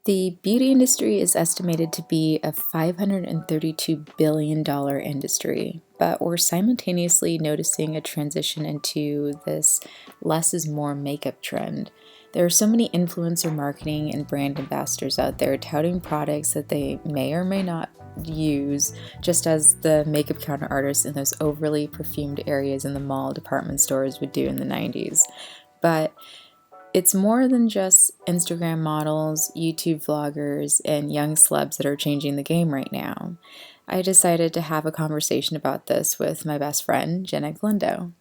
The beauty industry is estimated to be a $532 billion industry, but we're simultaneously noticing a transition into this less is more makeup trend. There are so many influencer marketing and brand ambassadors out there touting products that they may or may not use, just as the makeup counter artists in those overly perfumed areas in the mall department stores would do in the 90s. But it's more than just Instagram models, YouTube vloggers, and young celebs that are changing the game right now. I decided to have a conversation about this with my best friend, Jena Galindo.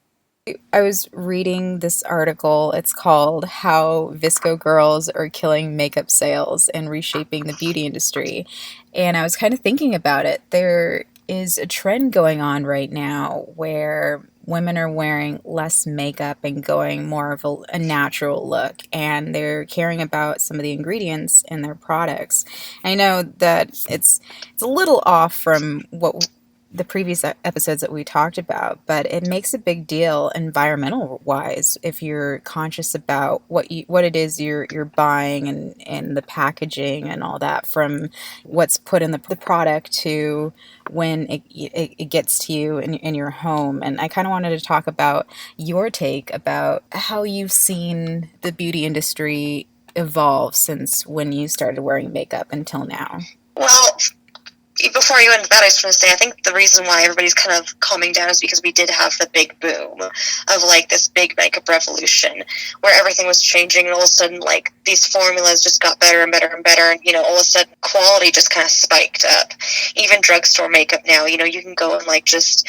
I was reading this article. It's called How VSCO Girls Are Killing Makeup Sales and Reshaping the Beauty Industry. And I was kind of thinking about it. There is a trend going on right now where women are wearing less makeup and going more of a natural look, and they're caring about some of the ingredients in their products. I know that it's a little off from what the previous episodes that we talked about, but it makes a big deal environmental wise if you're conscious about what it is you're buying, and the packaging and all that, from what's put in the product to when it gets to you in your home. And I kind of wanted to talk about your take about how you've seen the beauty industry evolve since when you started wearing makeup until now. Well, before you went into that, I just want to say, I think the reason why everybody's kind of calming down is because we did have the big boom of, like, this big makeup revolution where everything was changing, and all of a sudden, like, these formulas just got better and better and better, and, all of a sudden, quality just kind of spiked up. Even drugstore makeup now, you can go and, like, just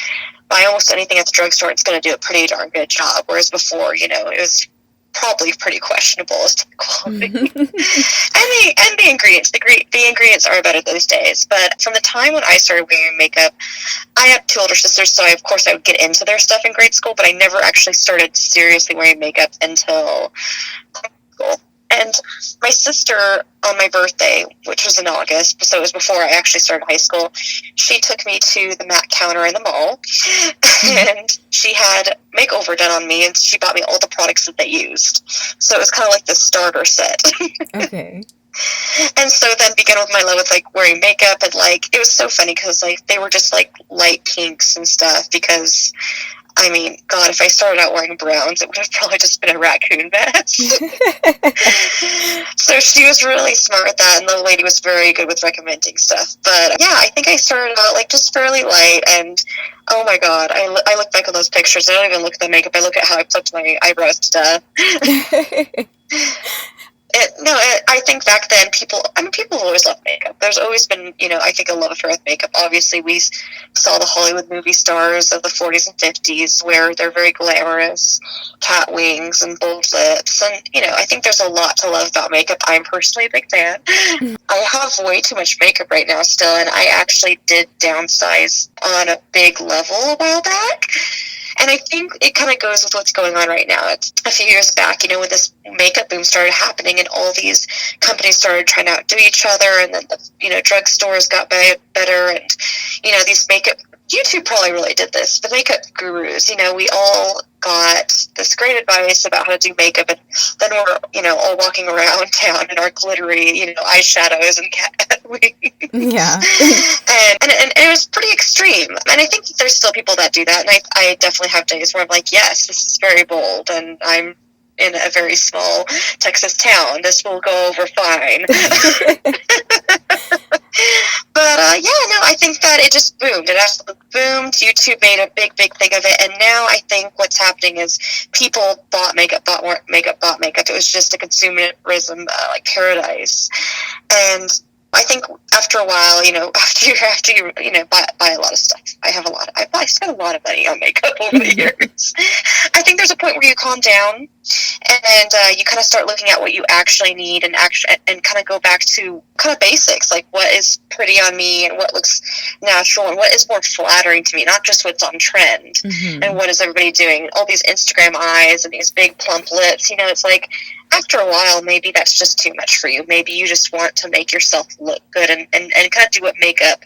buy almost anything at the drugstore, it's going to do a pretty darn good job, whereas before, it was probably pretty questionable as to the quality. and the ingredients. The ingredients are better those days. But from the time when I started wearing makeup, I had two older sisters, so of course I would get into their stuff in grade school, but I never actually started seriously wearing makeup until school. And my sister, on my birthday, which was in August, so it was before I actually started high school, she took me to the MAC counter in the mall, and she had makeover done on me, and she bought me all the products that they used. So it was kind of like the starter set. Okay. And so then began with my love with, like, wearing makeup, and, like, it was so funny because, like, they were just, like, light pinks and stuff, because I mean, God, if I started out wearing browns, it would have probably just been a raccoon mess. So she was really smart at that, and the lady was very good with recommending stuff. But yeah, I think I started out, like, just fairly light, and oh my God, I look back on those pictures. I don't even look at the makeup. I look at how I plucked my eyebrows to death. I think back then people always loved makeup. There's always been, I think, a love affair with makeup. Obviously, we saw the Hollywood movie stars of the 40s and 50s where they're very glamorous, cat wings and bold lips. And, I think there's a lot to love about makeup. I'm personally a big fan. I have way too much makeup right now still, and I actually did downsize on a big level a while back. And I think it kind of goes with what's going on right now. It's a few years back, when this makeup boom started happening and all these companies started trying to outdo each other, and then the, drugstores got better, and, these makeup, YouTube probably really did this, the makeup gurus, we all got this great advice about how to do makeup, and then we're, all walking around town in our glittery, eyeshadows and cat wings. Yeah. and it was pretty extreme. And I think that there's still people that do that, and I definitely have days where I'm like, yes, this is very bold, and I'm in a very small Texas town. This will go over fine. But I think that it just boomed. It absolutely boomed. YouTube made a big thing of it, and now I think what's happening is people bought makeup, bought more makeup, bought makeup. It was just a consumerism like paradise, and I think after a while, after you buy a lot of stuff. I spent a lot of money on makeup over the years. I think there's a point where you calm down, and you kind of start looking at what you actually need, and kind of go back to kind of basics, like what is pretty on me and what looks natural and what is more flattering to me, not just what's on trend. Mm-hmm. And what is everybody doing? All these Instagram eyes and these big plump lips, it's like, after a while, maybe that's just too much for you. Maybe you just want to make yourself look good and kind of do what makeup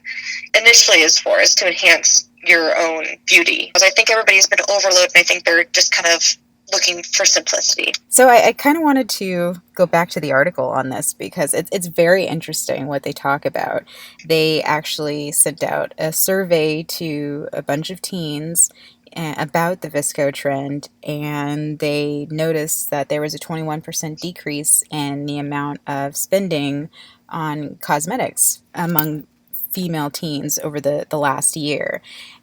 initially is for, is to enhance your own beauty. Because I think everybody's been overloaded, and I think they're just kind of looking for simplicity. So I kind of wanted to go back to the article on this because it's very interesting what they talk about. They actually sent out a survey to a bunch of teens about the VSCO trend, and they noticed that there was a 21% decrease in the amount of spending on cosmetics among female teens over the last year.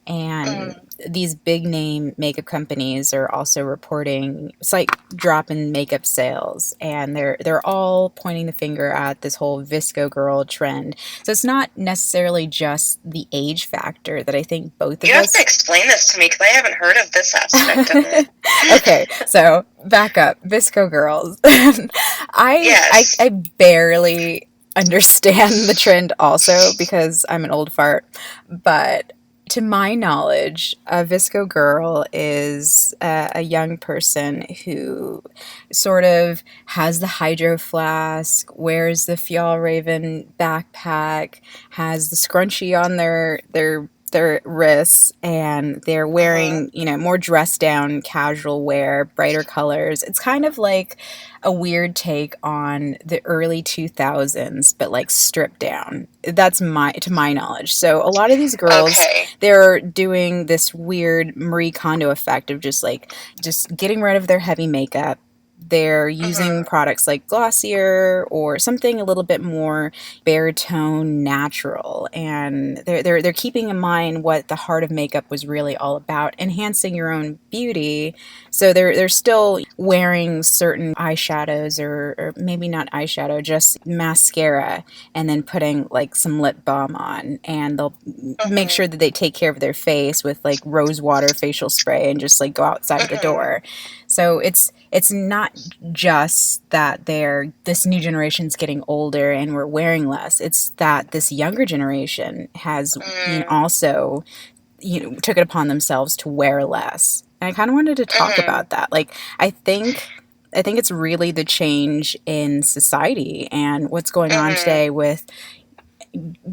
And these big name makeup companies are also reporting slight drop in makeup sales, and they're all pointing the finger at this whole VSCO girl trend. So it's not necessarily just the age factor that I think both of You have us. to explain this to me because I haven't heard of this aspect of it. Okay, so back up, VSCO girls. Yes. I barely understand the trend also because I'm an old fart, but to my knowledge, a VSCO girl is a young person who sort of has the hydro flask, wears the Fjallraven backpack, has the scrunchie on their wrists, and they're wearing, more dressed down casual wear, brighter colors. It's kind of like a weird take on the early 2000s, but like stripped down. That's to my knowledge. So a lot of these girls, Okay. they're doing this weird Marie Kondo effect of just getting rid of their heavy makeup. They're using products like Glossier or something a little bit more baritone natural, and they're keeping in mind what the heart of makeup was really all about, enhancing your own beauty. So they're still wearing certain eyeshadows, or maybe not eyeshadow, just mascara, and then putting like some lip balm on, and they'll make sure that they take care of their face with like rose water facial spray and just like go outside of the door. So it's not just that this new generation's getting older and we're wearing less. It's that this younger generation has also took it upon themselves to wear less. And I kind of wanted to talk about that. Like I think it's really the change in society and what's going on today with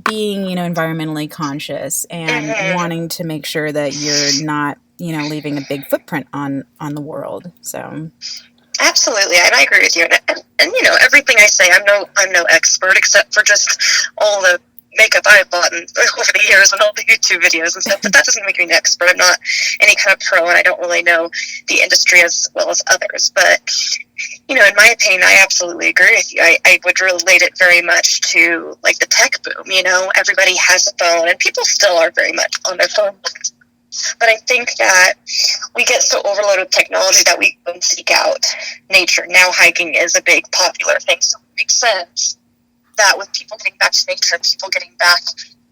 being, environmentally conscious and wanting to make sure that you're not, leaving a big footprint on the world. So Absolutely, and I agree with you. And everything I say, I'm no expert except for just all the makeup I've bought over the years and all the YouTube videos and stuff. But that doesn't make me an expert. I'm not any kind of pro, and I don't really know the industry as well as others. But in my opinion, I absolutely agree with you. I would relate it very much to like the tech boom. Everybody has a phone, and people still are very much on their phone. But I think that we get so overloaded with technology that we don't seek out nature. Now hiking is a big popular thing, so it makes sense that with people getting back to nature, people getting back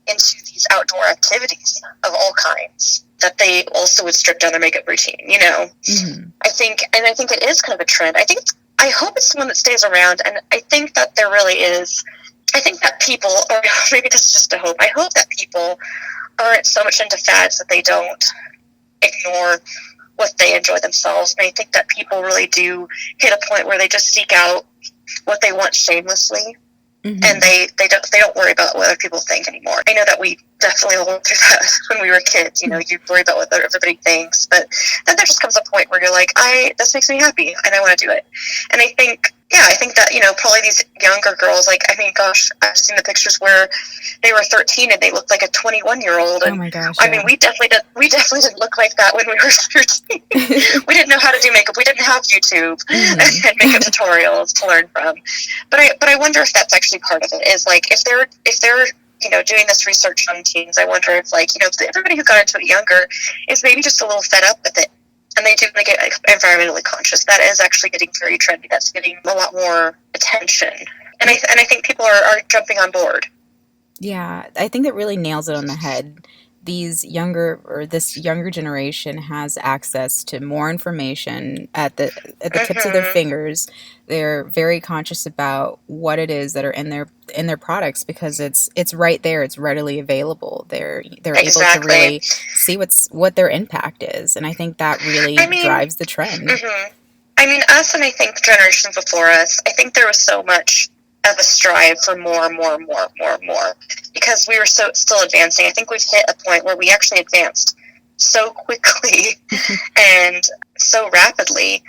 into these outdoor activities of all kinds, that they also would strip down their makeup routine, I think it is kind of a trend. I hope it's one that stays around, and I think that there really is. I think that people, or maybe this is just a hope, I hope that people aren't so much into fads that they don't ignore what they enjoy themselves. And I think that people really do hit a point where they just seek out what they want shamelessly, and they don't worry about what other people think anymore. I know that we definitely all went through that when we were kids. You worry about what everybody thinks, but then there just comes a point where you're like, this makes me happy, and I want to do it. And I think that, probably these younger girls, like, I mean, gosh, I've seen the pictures where they were 13 and they looked like a 21-year-old. And oh my gosh, I mean, we definitely didn't look like that when we were 13. We didn't know how to do makeup. We didn't have YouTube and makeup tutorials to learn from. But I wonder if that's actually part of it, is like, if they're doing this research on teens, I wonder if, like, everybody who got into it younger is maybe just a little fed up with it, and they do want to get environmentally conscious. That is actually getting very trendy. That's getting a lot more attention, and I think people are jumping on board. Yeah, I think that really nails it on the head. This younger generation has access to more information at the tips of their fingers. They're very conscious about what it is that are in their products because it's right there. It's readily available. They're able to really see what their impact is, and I think that really drives the trend. I mean, us, and I think generations before us, I think there was so much of a strive for more because we were still advancing. I think we've hit a point where we actually advanced so quickly and so rapidly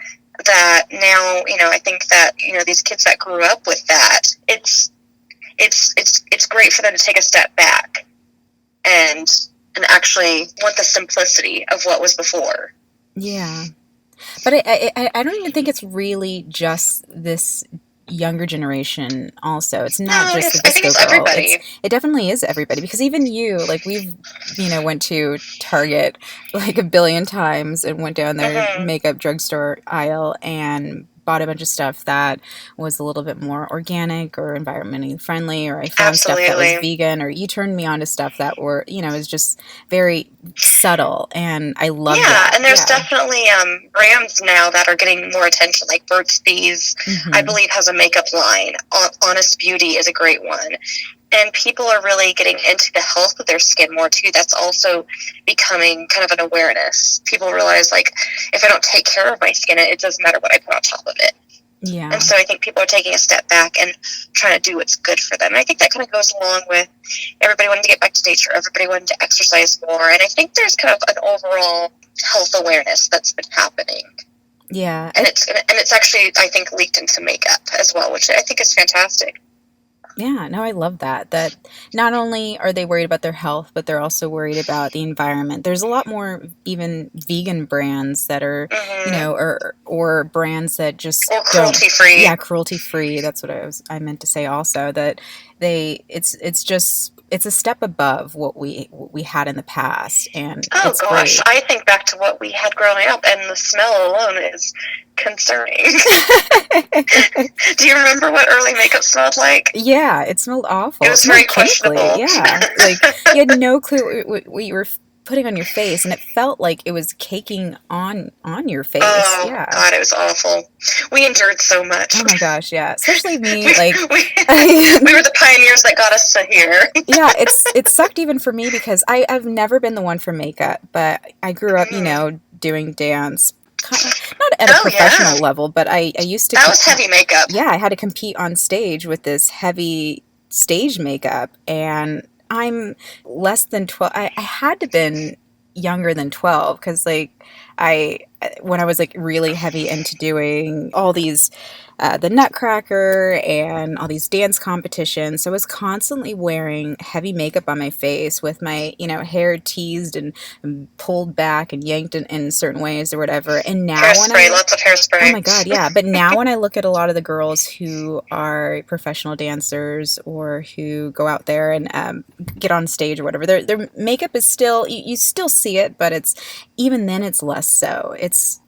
that now, I think that, these kids that grew up with that, it's great for them to take a step back and actually want the simplicity of what was before. Yeah. But I don't even think it's really just this younger generation also. It's not just the I think VSCO it's girl. everybody. It definitely is everybody, because even you, like, we've, went to Target like a billion times and went down their makeup drugstore aisle and bought a bunch of stuff that was a little bit more organic or environmentally friendly, or I found stuff that was vegan, or you turned me on to stuff that were, is just very subtle, and I love that. Yeah, and there's definitely brands now that are getting more attention, like Burt's Bees, I believe, has a makeup line. Honest Beauty is a great one. And people are really getting into the health of their skin more, too. That's also becoming kind of an awareness. People realize, like, if I don't take care of my skin, it doesn't matter what I put on top of it. Yeah. And so I think people are taking a step back and trying to do what's good for them. And I think that kind of goes along with everybody wanting to get back to nature, everybody wanting to exercise more. And I think there's kind of an overall health awareness that's been happening. Yeah. And it's actually, I think, leaked into makeup as well, which I think is fantastic. Yeah, no, I love that. That not only are they worried about their health, but they're also worried about the environment. There's a lot more even vegan brands that are, or brands that just or cruelty free. Yeah, cruelty free. That's what I meant to say also. That it's a step above what we had in the past, and it's gosh, great. I think back to what we had growing up, and the smell alone is concerning. Do you remember what early makeup smelled like? Yeah, it smelled awful. It was very questionable. Yeah, like you had no clue what you were putting on your face, and it felt like it was caking on your face. Oh, yeah. God, it was awful. We endured so much. Oh my gosh, yeah. Especially me, we were the pioneers that got us to here. Yeah, it sucked even for me, because I've never been the one for makeup, but I grew up, doing dance. Not at a professional level, but I used to. That was heavy makeup. Yeah, I had to compete on stage with this heavy stage makeup, and I'm less than 12. I had to been younger than 12, because when I was like really heavy into doing all these the Nutcracker and all these dance competitions, so I was constantly wearing heavy makeup on my face with my hair teased and pulled back and yanked in certain ways or whatever. And now lots of hairspray. Oh my God, yeah. But now when I look at a lot of the girls who are professional dancers or who go out there and get on stage or whatever, their makeup is still, you still see it, but even then it's less so.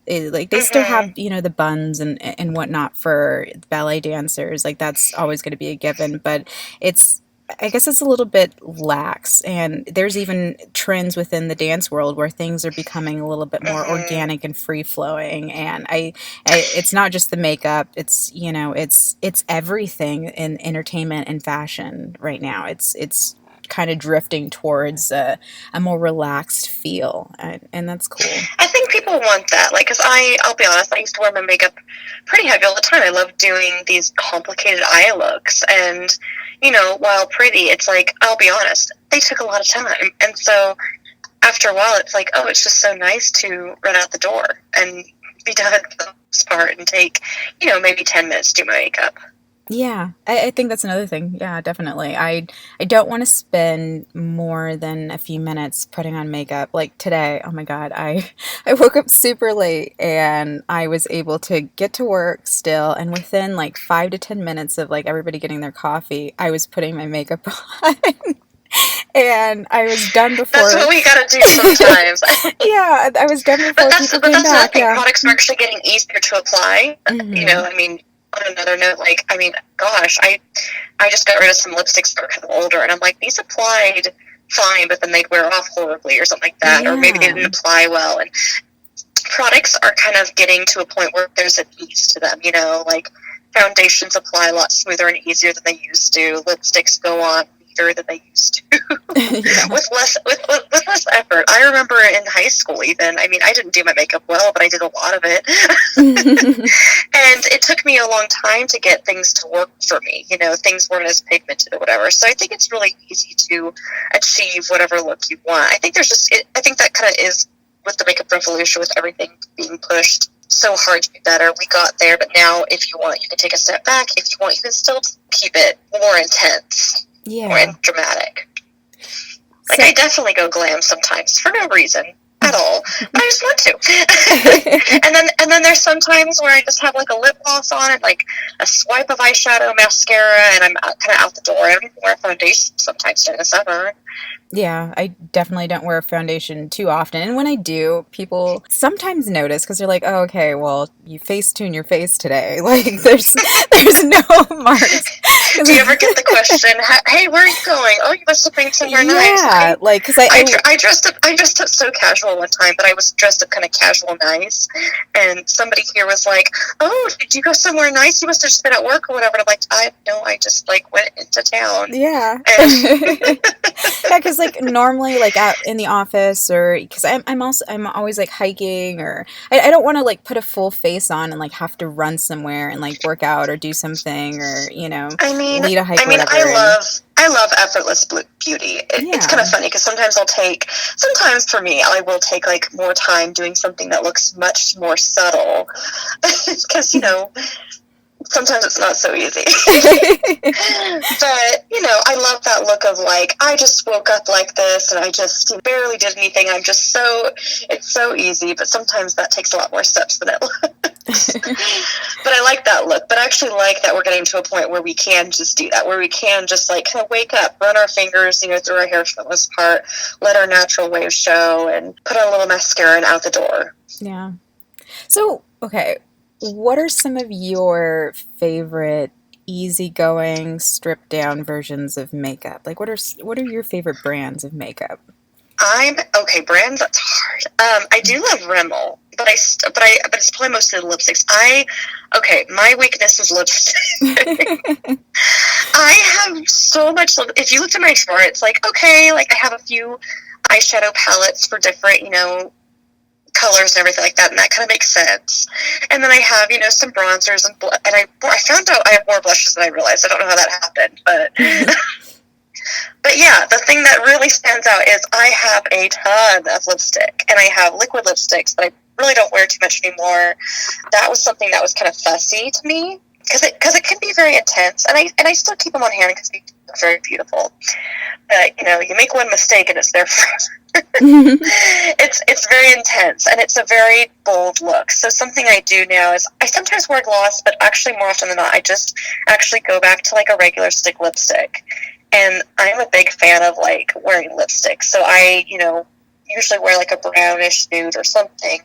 Like they still have the buns and whatnot for ballet dancers, like that's always going to be a given, but I guess it's a little bit lax, and there's even trends within the dance world where things are becoming a little bit more organic and free flowing, and it's not just the makeup, it's it's everything in entertainment and fashion right now. It's kind of drifting towards a more relaxed feel, and that's cool. I think people want that, like, because I'll be honest, I used to wear my makeup pretty heavy all the time. I love doing these complicated eye looks, and while pretty, it's like, I'll be honest, they took a lot of time, and so after a while, it's like, oh, it's just so nice to run out the door and be done for the most part and take maybe 10 minutes to do my makeup. Yeah, I think that's another thing. Yeah, definitely. I don't want to spend more than a few minutes putting on makeup. Like today, oh my God, I woke up super late and I was able to get to work still. And within like 5 to 10 minutes of like everybody getting their coffee, I was putting my makeup on. And I was done before. That's what we gotta do sometimes. Yeah, I was done before people came back. Yeah. Products are actually getting easier to apply. On another note, gosh, I just got rid of some lipsticks that were kind of older, and I'm like, these applied fine, but then they'd wear off horribly or something like that, or maybe they didn't apply well. And products are kind of getting to a point where there's an ease to them, like foundations apply a lot smoother and easier than they used to. Lipsticks go on neater than they used to. Yeah. with less effort. I remember in high school even, I didn't do my makeup well, but I did a lot of it. And it took me a long time to get things to work for me. Things weren't as pigmented or whatever. So I think it's really easy to achieve whatever look you want. I think I think that kind of is with the makeup revolution, with everything being pushed so hard to be better, we got there. But now, if you want, you can take a step back. If you want, you can still keep it more intense, more dramatic. Like, I definitely go glam sometimes for no reason at all, but I just want to. and then there's some times where I just have like a lip gloss on and like a swipe of eyeshadow, mascara, and I'm kind of out the door. I don't even wear foundation sometimes during the summer. Yeah, I definitely don't wear foundation too often. And when I do, people sometimes notice because they're like, oh, okay, well, you Facetune your face today. Like, there's no marks. Do you ever get the question, hey, where are you going? Oh, you must have been somewhere nice. Yeah, like, because I dressed up so casual one time, but I was dressed up kind of casual nice. And somebody here was like, oh, did you go somewhere nice? You must have just been at work or whatever. And I'm like, I just, like, went into town. Yeah. Yeah, because like normally like out in the office or because I'm always like hiking or I don't want to like put a full face on and like have to run somewhere and like work out or do something or lead a hike or whatever. I love effortless beauty. It's kind of funny because sometimes for me, I will take like more time doing something that looks much more subtle because sometimes it's not so easy. But, I love that look of like, I just woke up like this and I just barely did anything. It's so easy, but sometimes that takes a lot more steps than it looks. But I like that look. But I actually like that we're getting to a point where we can just do that, where we can just like kind of wake up, run our fingers, through our hair for the most part, let our natural waves show and put on a little mascara and out the door. Yeah. So, okay. What are some of your favorite easygoing, stripped down versions of makeup? Like, what are your favorite brands of makeup? Brands, that's hard. I do love Rimmel, but it's probably mostly the lipsticks. My weakness is lipstick. I have so much. If you looked at my drawer, it's like, okay, like I have a few eyeshadow palettes for different, colors and everything like that, and that kind of makes sense. And then I have, some bronzers and I found out I have more blushes than I realized. I don't know how that happened, but but yeah, the thing that really stands out is I have a ton of lipstick, and I have liquid lipsticks that I really don't wear too much anymore. That was something that was kind of fussy to me because it can be very intense, and I still keep them on hand because they're very beautiful. But you make one mistake and it's there forever. It's very intense and it's a very bold look. So something I do now is I sometimes wear gloss, but actually more often than not I just actually go back to like a regular stick lipstick. And I'm a big fan of like wearing lipstick. So I, usually wear like a brownish nude or something,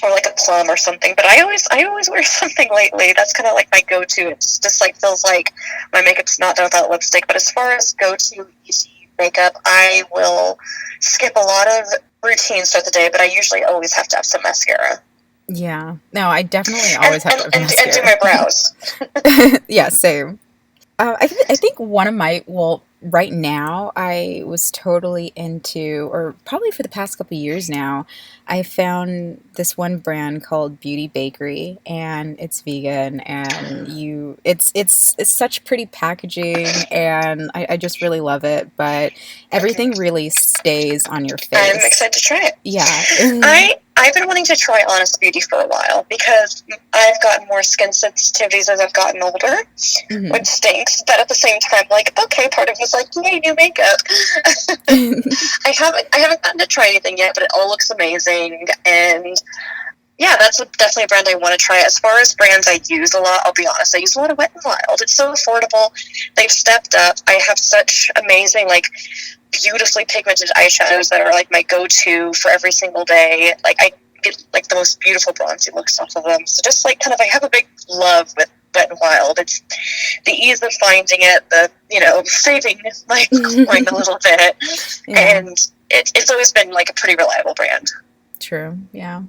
or like a plum or something. But I always wear something lately. That's kind of like my go-to. It's just like feels like my makeup's not done without lipstick. But as far as go-to easy makeup, I will skip a lot of routines throughout the day, but I usually always have to have some mascara. Yeah. No, I definitely always have to have mascara. And do my brows. Yeah, same. I think one of my, right now, I was totally into, or probably for the past couple of years now, I found this one brand called Beauty Bakery, and it's vegan, and it's such pretty packaging, and I just really love it, but everything really stays on your face. I'm excited to try it. Yeah. I've been wanting to try Honest Beauty for a while because I've gotten more skin sensitivities as I've gotten older, which stinks. But at the same time, like, okay, part of it's like, yay, new makeup. I haven't gotten to try anything yet, but it all looks amazing. And yeah, that's definitely a brand I want to try. As far as brands I use a lot, I'll be honest, I use a lot of Wet n Wild. It's so affordable. They've stepped up. I have such amazing, like, beautifully pigmented eyeshadows that are like my go-to for every single day. Like I get like the most beautiful bronzy looks off of them. So just like kind of I have a big love with Wet n Wild. It's the ease of finding it, the saving like coin a little bit, and it's always been like a pretty reliable brand. True. Yeah.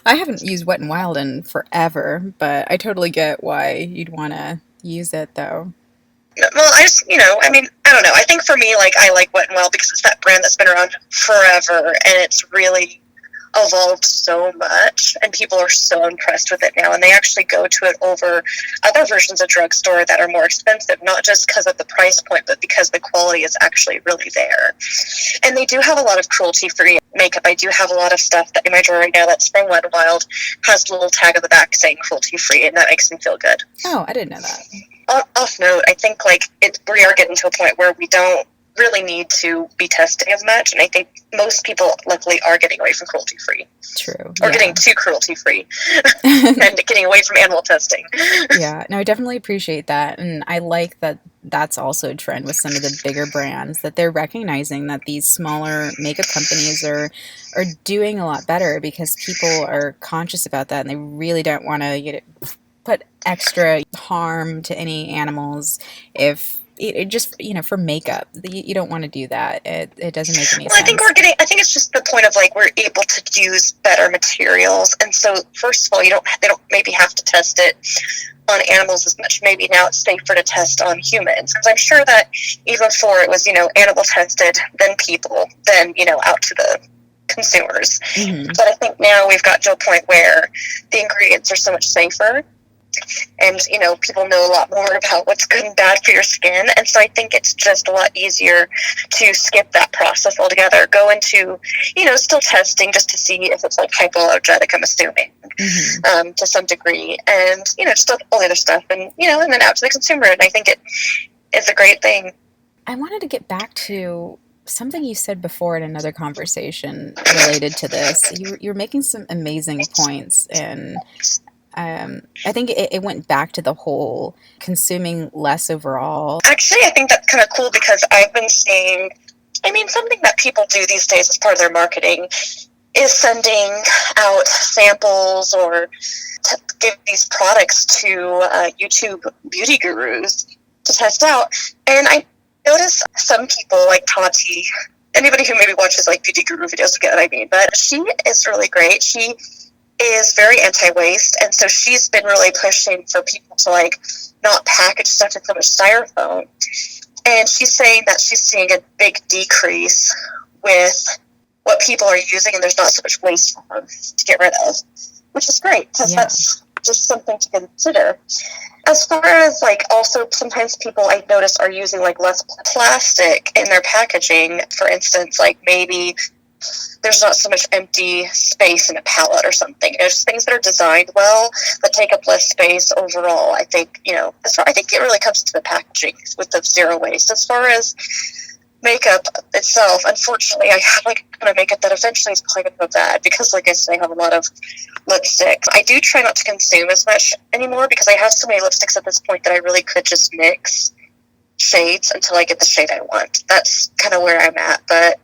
I haven't used Wet n Wild in forever, but I totally get why you'd want to use it though. Well, I don't know. I think for me, like, I like Wet n Wild because it's that brand that's been around forever, and it's really evolved so much, and people are so impressed with it now, and they actually go to it over other versions of drugstore that are more expensive, not just because of the price point, but because the quality is actually really there. And they do have a lot of cruelty-free makeup. I do have a lot of stuff that in my drawer right now that's from Wet n Wild, has a little tag on the back saying cruelty-free, and that makes me feel good. Oh, I didn't know that. Off note, I think like we are getting to a point where we don't really need to be testing as much, and I think most people luckily are getting away from cruelty-free. True. Or getting too cruelty-free and getting away from animal testing. Yeah, no, I definitely appreciate that, and I like that that's also a trend with some of the bigger brands, that they're recognizing that these smaller makeup companies are doing a lot better because people are conscious about that, and they really don't want to put extra harm to any animals if it just, for makeup. You don't want to do that. It doesn't make any sense. I think it's just the point of like we're able to use better materials, and so first of all, they don't maybe have to test it on animals as much. Maybe now it's safer to test on humans, because I'm sure that even before it was animal tested, then people, then out to the consumers. Mm-hmm. But I think now we've got to a point where the ingredients are so much safer, and people know a lot more about what's good and bad for your skin, and so I think it's just a lot easier to skip that process altogether, go into still testing just to see if it's like hypoallergenic, I'm assuming, mm-hmm. To some degree, and just all the other stuff, and and then out to the consumer, and I think it's a great thing. I wanted to get back to something you said before in another conversation related to this. You're making some amazing points, and I think it went back to the whole consuming less overall. Actually, I think that's kind of cool, because I've been seeing, something that people do these days as part of their marketing is sending out samples or to give these products to YouTube beauty gurus to test out. And I notice some people like Tati, anybody who maybe watches like beauty guru videos will get what I mean, but she is really great. She is very anti-waste, and so she's been really pushing for people to like not package stuff in so much styrofoam, and she's saying that she's seeing a big decrease with what people are using, and there's not so much waste for her to get rid of, which is great, because that's just something to consider. As far as like, also sometimes people I notice are using like less plastic in their packaging. For instance, like maybe there's not so much empty space in a palette or something. Just things that are designed well but take up less space overall. I think I think it really comes to the packaging with the zero waste. As far as makeup itself, unfortunately, I have like kind of makeup that eventually is probably going to go bad, because like I said, I have a lot of lipstick. I do try not to consume as much anymore, because I have so many lipsticks at this point that I really could just mix shades until I get the shade I want. That's kind of where I'm at, but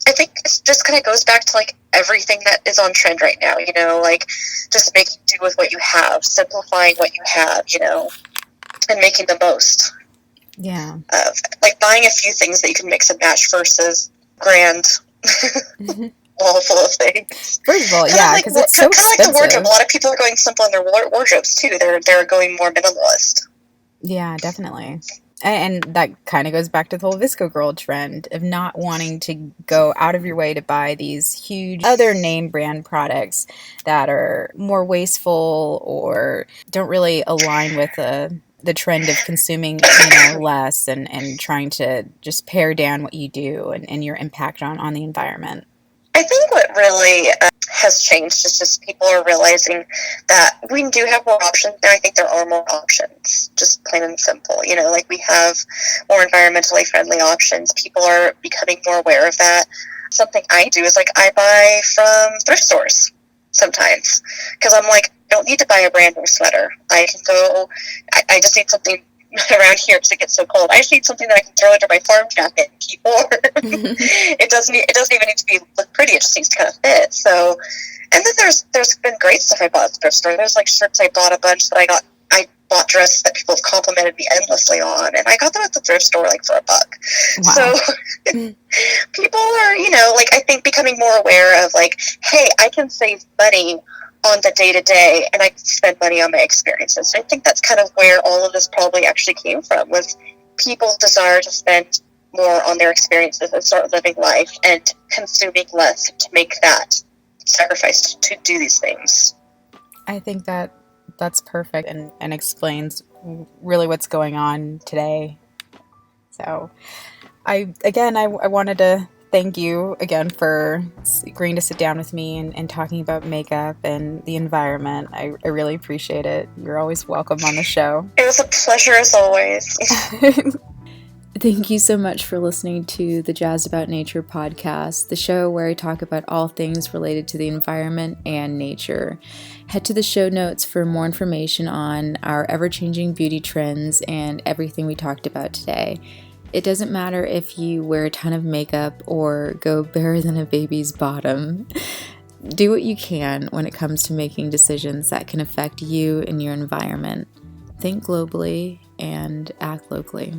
I think it just kind of goes back to like everything that is on trend right now, like just making do with what you have, simplifying what you have, and making the most. Yeah. Of like buying a few things that you can mix and match versus grand wall full of things. First of all, because it's so expensive. Like the wardrobe. A lot of people are going simple in their wardrobes too. They're going more minimalist. Yeah, definitely. And that kind of goes back to the whole VSCO girl trend of not wanting to go out of your way to buy these huge other name brand products that are more wasteful or don't really align with the trend of consuming less and trying to just pare down what you do and your impact on the environment. I think what really has changed is just people are realizing that we do have more options now. I think there are more options, just plain and simple. Like we have more environmentally friendly options. People are becoming more aware of that. Something I do is like I buy from thrift stores sometimes, because I'm like, I don't need to buy a brand new sweater. I can go, I just need something around here because it gets so cold. I just need something that I can throw under my farm jacket and keep warm. It doesn't even need to look pretty. It just needs to kind of fit. So, and then there's been great stuff I bought at the thrift store. There's like shirts I bought a bunch that I bought dresses that people have complimented me endlessly on, and I got them at the thrift store like for $1. Wow. So people are, like I think becoming more aware of like, hey, I can save money on the day-to-day, and I can spend money on my experiences. So I think that's kind of where all of this probably actually came from, was people's desire to spend more on their experiences and start living life and consuming less to make that sacrificed to do these things. I think that's perfect and explains really what's going on today. So I wanted to thank you again for agreeing to sit down with me and talking about makeup and the environment. I really appreciate it. You're always welcome on the show. It was a pleasure as always. Thank you so much for listening to the Jazz About Nature podcast, the show where I talk about all things related to the environment and nature. Head to the show notes for more information on our ever-changing beauty trends and everything we talked about today. It doesn't matter if you wear a ton of makeup or go barer than a baby's bottom. Do what you can when it comes to making decisions that can affect you and your environment. Think globally and act locally.